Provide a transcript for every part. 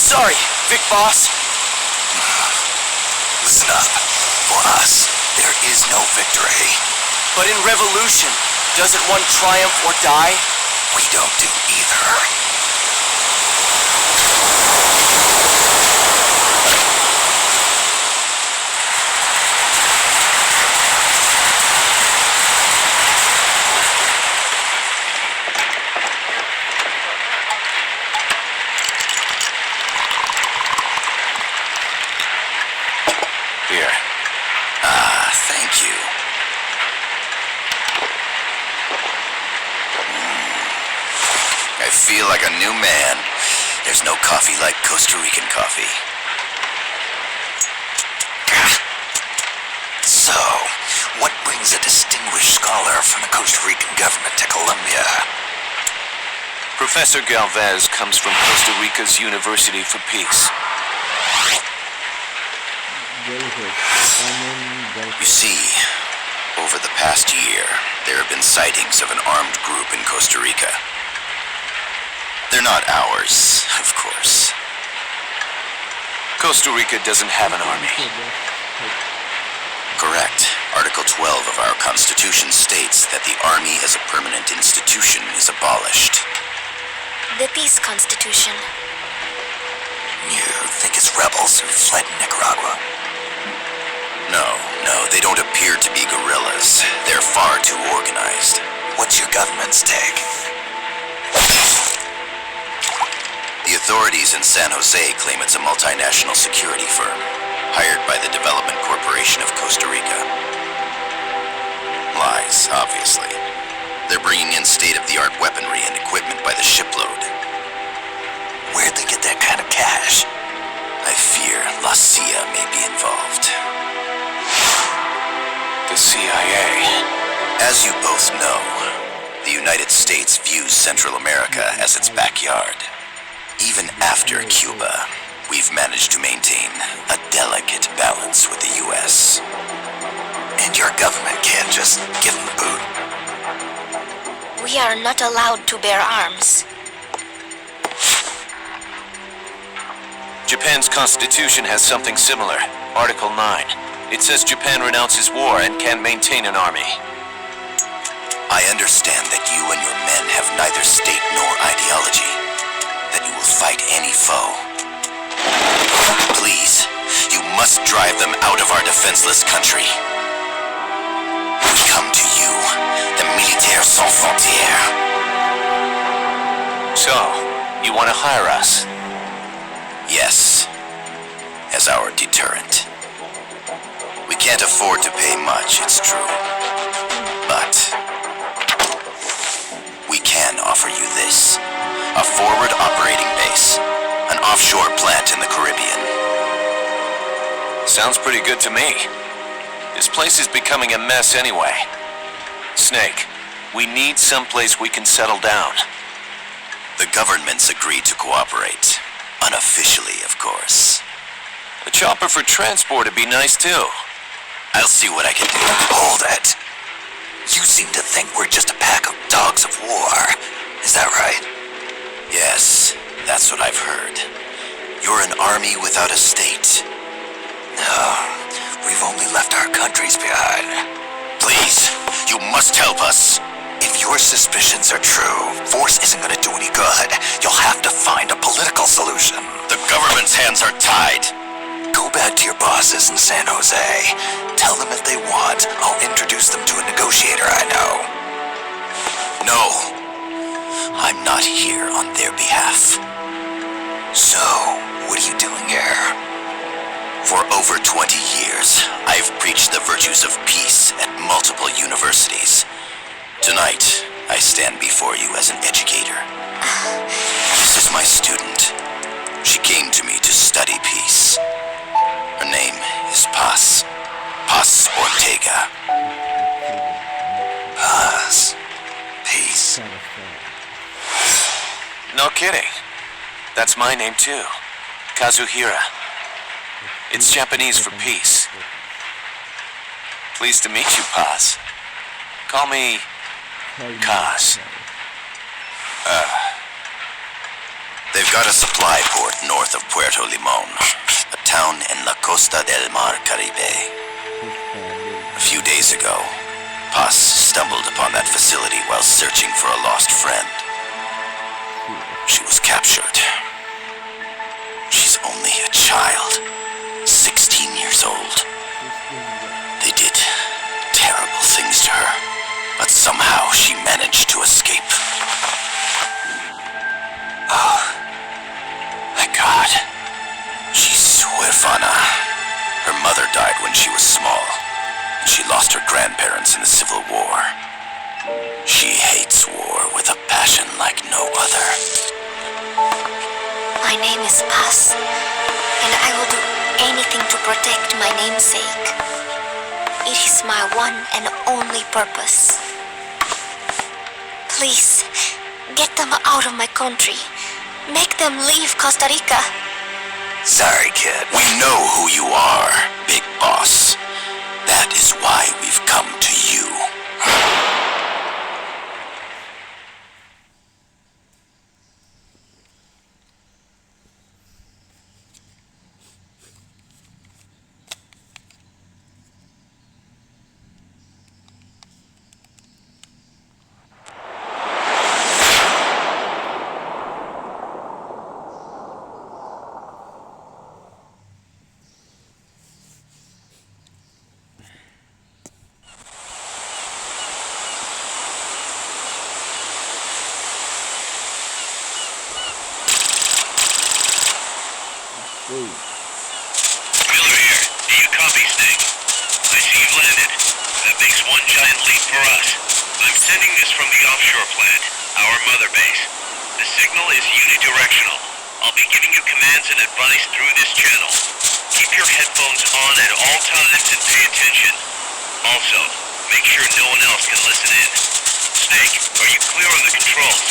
Sorry, Big Boss. Listen up. For us, there is no victory. But in revolution, doesn't one triumph or die? We don't do either. Thank you. I feel like a new man. There's no coffee like Costa Rican coffee. So, what brings a distinguished scholar from the Costa Rican government to Colombia? Professor Galvez comes from Costa Rica's University for Peace. You see, over the past year, there have been sightings of an armed group in Costa Rica. They're not ours, of course. Costa Rica doesn't have an army. Correct. Article 12 of our Constitution states that the Army as a permanent institution is abolished. The Peace Constitution. You think it's rebels who fled Nicaragua? No, they don't appear to be guerrillas. They're far too organized. What's your government's take? The authorities in San Jose claim it's a multinational security firm, hired by the Development Corporation of Costa Rica. Lies, obviously. They're bringing in state-of-the-art weaponry and equipment by the shipload. Where'd they get that kind of cash? I fear La CIA may be involved. The CIA. As you both know, the United States views Central America as its backyard. Even after Cuba, we've managed to maintain a delicate balance with the U.S. And your government can't just give them the boot? We are not allowed to bear arms. Japan's constitution has something similar. Article 9. It says Japan renounces war and can maintain an army. I understand that you and your men have neither state nor ideology. That you will fight any foe. Please, you must drive them out of our defenseless country. We come to you, the Militaires Sans Frontières. So, you want to hire us? Yes, as our deterrent. We can't afford to pay much, it's true. But we can offer you this. A forward operating base. An offshore plant in the Caribbean. Sounds pretty good to me. This place is becoming a mess anyway. Snake, we need someplace we can settle down. The governments agreed to cooperate. Unofficially, of course. A chopper for transport would be nice too. I'll see what I can do. Hold it. You seem to think we're just a pack of dogs of war. Is that right? Yes, that's what I've heard. You're an army without a state. No, we've only left our countries behind. Please, you must help us. If your suspicions are true, force isn't gonna do any good. You'll have to find a political solution. The government's hands are tied. Go back to your bosses in San Jose. Tell them if they want, I'll introduce them to a negotiator I know. No, I'm not here on their behalf. So, what are you doing here? For over 20 years, I've preached the virtues of peace at multiple universities. Tonight, I stand before you as an educator. This is my student. She came to me to study peace. Her name is Paz. Paz Ortega. Paz. Peace. No kidding. That's my name too. Kazuhira. It's Japanese for peace. Pleased to meet you, Paz. Call me Kaz. They've got a supply port north of Puerto Limon, a town in La Costa del Mar Caribe. A few days ago, Paz stumbled upon that facility while searching for a lost friend. She was captured. She's only a child, 16 years old. They did terrible things to her, but somehow she managed to escape. Oh, my God. She's huérfana. Her mother died when she was small, and she lost her grandparents in the Civil War. She hates war with a passion like no other. My name is Paz, and I will do anything to protect my namesake. It is my one and only purpose. Please, get them out of my country. Make them leave Costa Rica. Sorry, kid. We know who you are, Big Boss. That is why we've come to you. Miller here. Do you copy, Snake? I see you've landed. That makes one giant leap for us. I'm sending this from the offshore plant, our mother base. The signal is unidirectional. I'll be giving you commands and advice through this channel. Keep your headphones on at all times and pay attention. Also, make sure no one else can listen in. Snake, are you clear on the controls?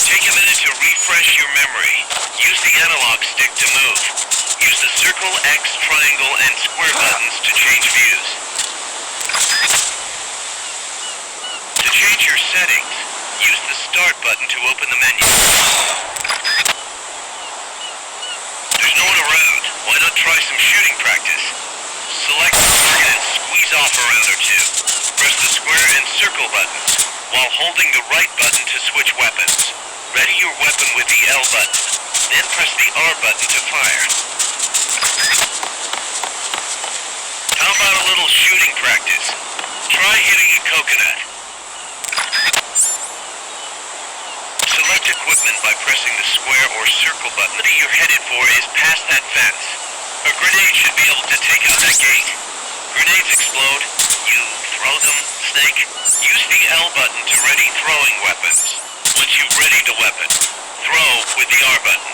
Take a minute to refresh your memory. Use the analog stick to move. Use the circle, X, triangle, and square buttons to change views. To change your settings, use the start button to open the menu. There's no one around. Why not try some shooting practice? Select the target and squeeze off a round or two. Press the square and circle buttons, while holding the right button to switch weapons. Ready your weapon with the L button, then press the R button to fire. How about a little shooting practice? Try hitting a coconut. Select equipment by pressing the square or circle button. What you're headed for is past that fence. A grenade should be able to take out that gate. Grenades explode. You throw them, Snake. Use the L button to ready throwing weapons. Once you've readied a weapon, throw with the R button.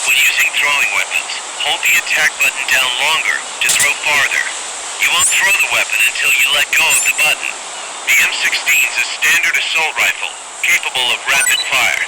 When using throwing weapons, hold the attack button down longer to throw farther. You won't throw the weapon until you let go of the button. The M16 is a standard assault rifle, capable of rapid fire.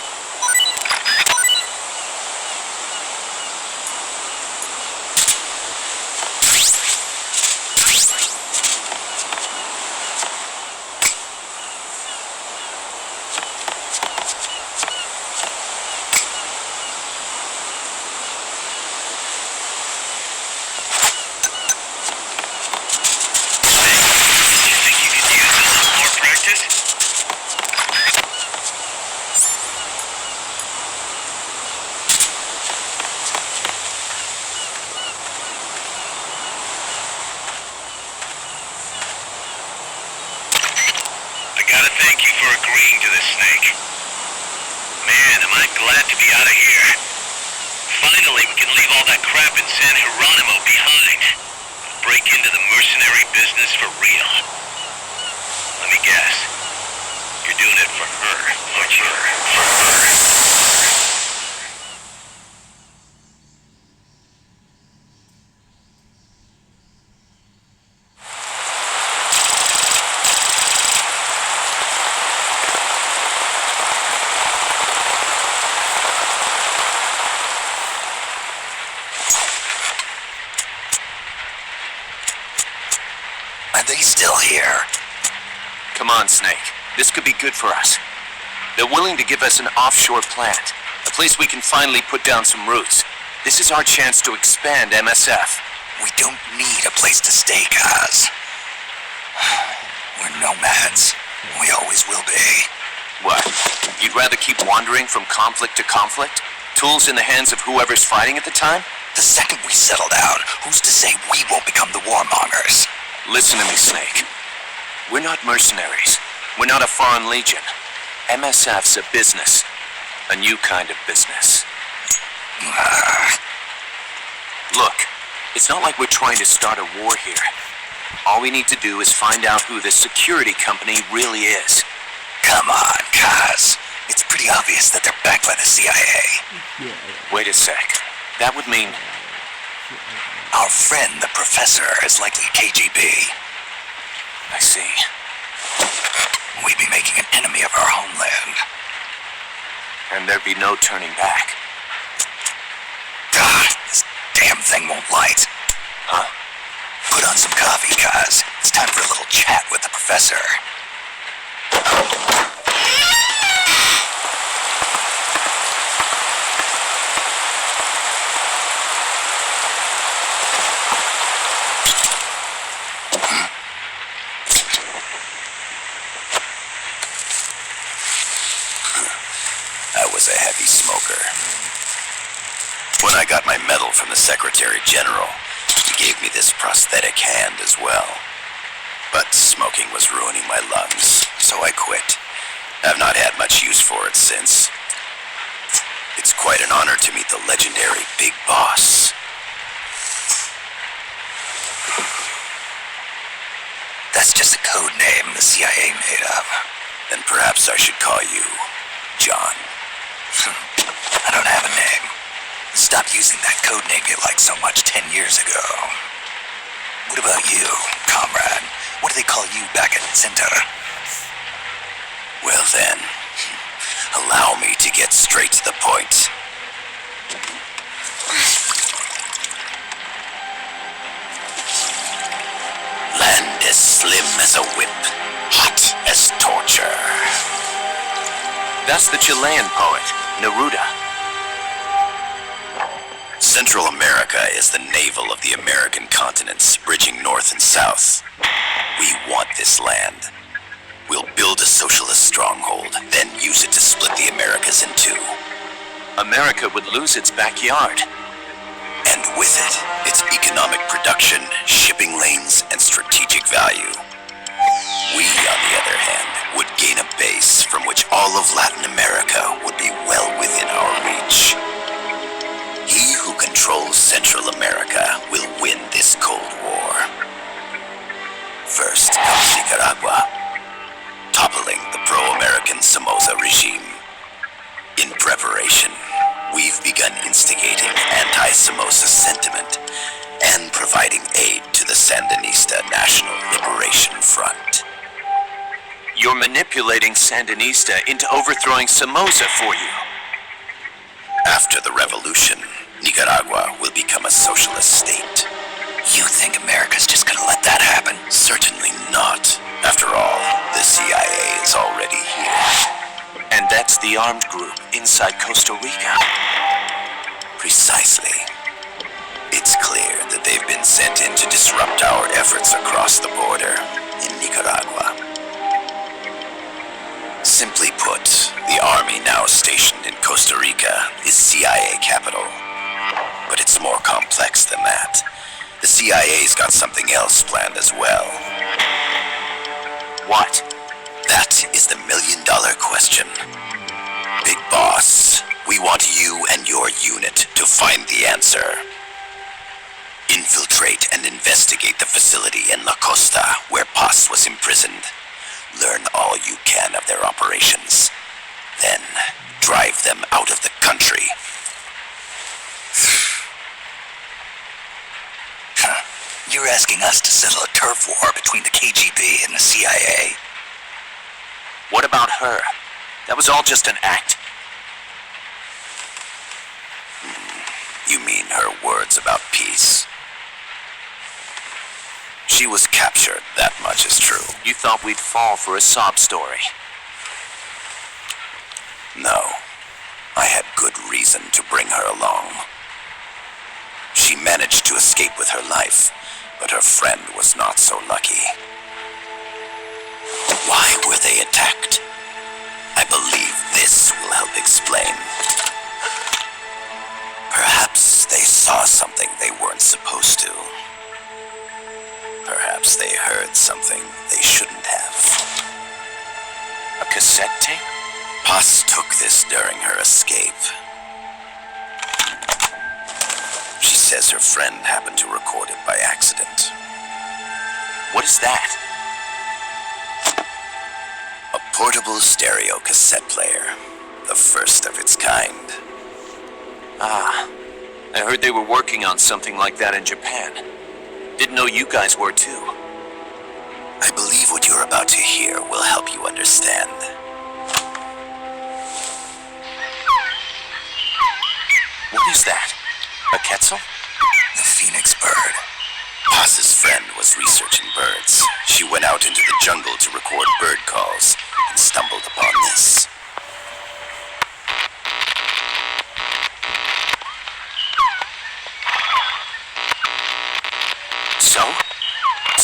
this, Snake. Man, am I glad to be out of here. Finally, we can leave all that crap in San Geronimo behind. Break into the mercenary business for real. Let me guess. You're doing it for her, aren't you? For her. Are they still here? Come on, Snake. This could be good for us. They're willing to give us an offshore plant, a place we can finally put down some roots. This is our chance to expand MSF. We don't need a place to stay, Kaz. We're nomads. We always will be. What? You'd rather keep wandering from conflict to conflict? Tools in the hands of whoever's fighting at the time? The second we settle down, who's to say we won't become the warmongers? Listen to me, Snake. We're not mercenaries. We're not a foreign legion. MSF's a business. A new kind of business. Look, it's not like we're trying to start a war here. All we need to do is find out who this security company really is. Come on, Kaz. It's pretty obvious that they're backed by the CIA. Wait a sec. That would mean... Our friend, the professor, is likely KGB. I see. We'd be making an enemy of our homeland. And there'd be no turning back. God, this damn thing won't light. Huh? Put on some coffee, Kaz. It's time for a little chat with the professor. I was a heavy smoker. When I got my medal from the Secretary General, he gave me this prosthetic hand as well. But smoking was ruining my lungs, so I quit. I've not had much use for it since. It's quite an honor to meet the legendary Big Boss. That's just a code name the CIA made up. Then perhaps I should call you John. I don't have a name. Stopped using that code name you liked so much 10 years ago. What about you, comrade? What do they call you back at Center? Well then, allow me to get straight to the point. Land as slim as a whip, hot as torture. That's the Chilean poet, Neruda. Central America is the navel of the American continents, bridging north and south. We want this land. We'll build a socialist stronghold, then use it to split the Americas in two. America would lose its backyard. And with it, its economic production, shipping lanes, and strategic value. We, on the other hand, would gain a base from which all of Latin America would be well within our reach. He who controls Central America will win this Cold War. First comes Nicaragua, toppling the pro-American Somoza regime. In preparation, we've begun instigating anti-Somoza sentiment and providing aid to the Sandinista National Liberation Front. You're manipulating Sandinista into overthrowing Somoza for you. After the revolution, Nicaragua will become a socialist state. You think America's just gonna let that happen? Certainly not. After all, the CIA is already here. And that's the armed group inside Costa Rica. Precisely. It's clear that they've been sent in to disrupt our efforts across the border in Nicaragua. Simply put, the army now stationed in Costa Rica is CIA capital. But it's more complex than that. The CIA's got something else planned as well. What? That is the million-dollar question. Big Boss, we want you and your unit to find the answer. Infiltrate and investigate the facility in La Costa where Paz was imprisoned. Learn all you can of their operations. Then, drive them out of the country. You're asking us to settle a turf war between the KGB and the CIA? What about her? That was all just an act. You mean her words about peace? She was captured, that much is true. You thought we'd fall for a sob story. No. I had good reason to bring her along. She managed to escape with her life, but her friend was not so lucky. Why were they attacked? I believe this will help explain. Perhaps they saw something they weren't supposed to. Perhaps they heard something they shouldn't have. A cassette tape? Paz took this during her escape. She says her friend happened to record it by accident. What is that? A portable stereo cassette player. The first of its kind. Ah, I heard they were working on something like that in Japan. Didn't know you guys were too. I believe what you're about to hear will help you understand. What is that? A quetzal? The phoenix bird. Paz's friend was researching birds. She went out into the jungle to record bird calls and stumbled upon this.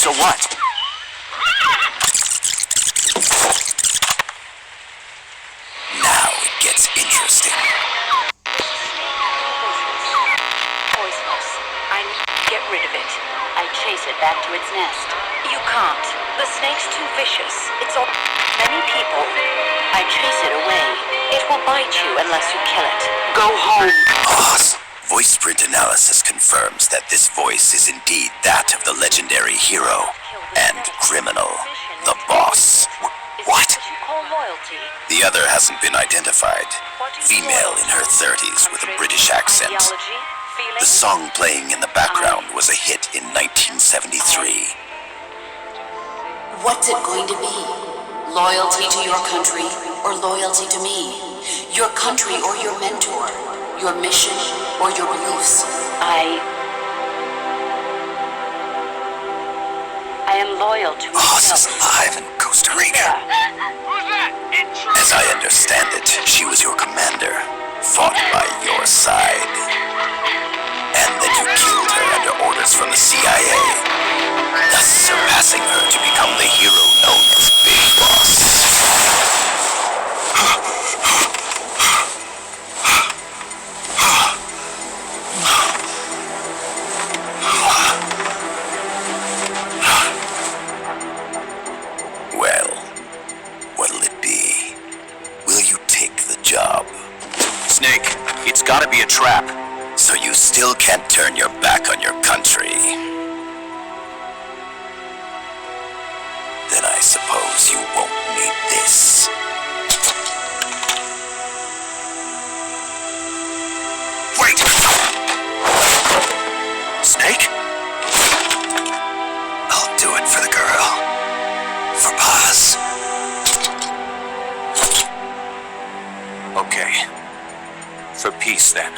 So what? Now it gets interesting. Poisonous. I need to get rid of it. I chase it back to its nest. You can't. The snake's too vicious. It's all many people. I chase it away. It will bite you unless you kill it. Go home. Pause. Voice print analysis confirms that this voice is indeed that of the legendary hero and criminal, the boss. What? The other hasn't been identified. Female in her 30s with a British accent. The song playing in the background was a hit in 1973. What's it going to be? Loyalty to your country or loyalty to me? Your country or your mentor? Your mission or your beliefs? I am loyal to Boss myself. is alive in Costa Rica. As I understand it, she was your commander, fought by your side. And then you killed her under orders from the CIA, thus surpassing her to become the hero known as Big Boss. Well, what'll it be? Will you take the job? Snake, it's gotta be a trap. So you still can't turn your back on your country? Then I suppose you won't need this. Wait! Snake? I'll do it for the girl. For Paz. Okay. For peace, then.